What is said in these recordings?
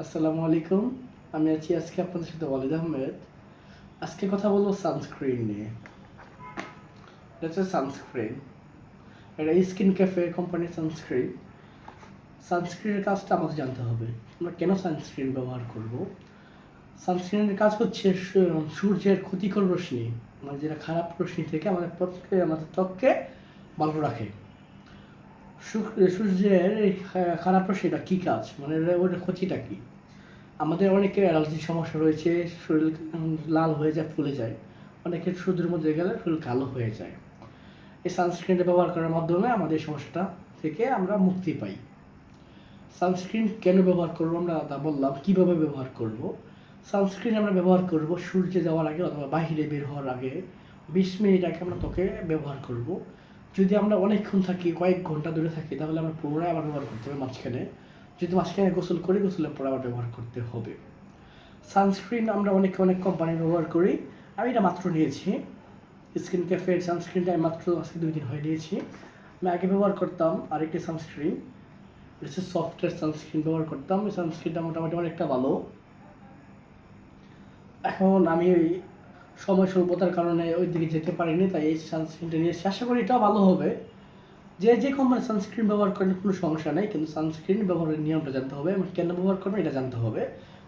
আসসালামু আলাইকুম। আমি আছি আজকে আপনাদের সাথে ওয়ালিদ আহমেদ। আজকে কথা বলবো সানস্ক্রিন নিয়ে। এটা হচ্ছে সানস্ক্রিন। এটা স্কিন ক্যাফে কোম্পানির সানস্ক্রিন। সানস্ক্রিনের কাজটা আমাদের জানতে হবে। আমরা কেন সানস্ক্রিন ব্যবহার করব? সানস্ক্রিনের কাজ হচ্ছে সূর্যের ক্ষতিকর রশ্মি, মানে যেটা খারাপ রশ্মি থেকে আমাদের ত্বককে ভালো রাখে। সূর্যের এই খারাপ রশ্মিটা কী কাজ, মানে ওটার ক্ষতিটা কী? আমাদের অনেকের অ্যালার্জির সমস্যা রয়েছে, শরীর লাল হয়ে যায়, ফুলে যায়। অনেকের রোদের মধ্যে গেলে শরীর কালো হয়ে যায়। এই সানস্ক্রিনটা ব্যবহার করার মাধ্যমে আমাদের এই সমস্যাটা থেকে আমরা মুক্তি পাই। সানস্ক্রিন কেন ব্যবহার করবো আমরা তা বললাম। কীভাবে ব্যবহার করব? সানস্ক্রিন আমরা ব্যবহার করব সূর্যে যাওয়ার আগে অথবা বাহিরে বের হওয়ার আগে 20 মিনিট আগে আমরা ত্বকে ব্যবহার করব। যদি আমরা অনেকক্ষণ থাকি, কয়েক ঘন্টা দূরে থাকি, তাহলে আমরা পুনরায় আবার ব্যবহার করতে হবে মাঝখানে। যদি মাঝখানে গোসল করি, গোসলের পর আবার ব্যবহার করতে হবে। সানস্ক্রিন আমরা অনেক কোম্পানি ব্যবহার করি। আমি এটা মাত্র নিয়েছি। স্কিন ক্যাফের সানস্ক্রিনটা আমি মাত্র আজকে 2 দিন হয়ে নিয়েছি। আমি আগে ব্যবহার করতাম আরেকটি সানস্ক্রিন, এটা হচ্ছে সফটের সানস্ক্রিন ব্যবহার করতাম। এই সানস্ক্রিনটা মোটামুটি অনেকটা ভালো। এখন আমি ওই সময় স্বল্পতার কারণে ওই দিকে যেতে পারিনি, তাই এই সানস্ক্রিনটা নিয়েছি। আশা করি এটাও ভালো হবে। যে কোম্পানির সানস্ক্রিন ব্যবহার করেন কোনো সমস্যা নেই, কিন্তু সানস্ক্রিন ব্যবহারের নিয়মটা জানতে হবে এবং কেন ব্যবহার করবেন এটা জানতে হবে।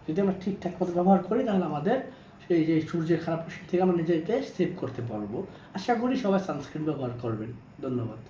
যদি আমরা ঠিকঠাক মতো ব্যবহার করি, তাহলে আমাদের সেই যে সূর্যের খারাপ রশ্মি থেকে আমরা নিজেকে সেভ করতে পারবো। আশা করি সবাই সানস্ক্রিন ব্যবহার করবেন। ধন্যবাদ।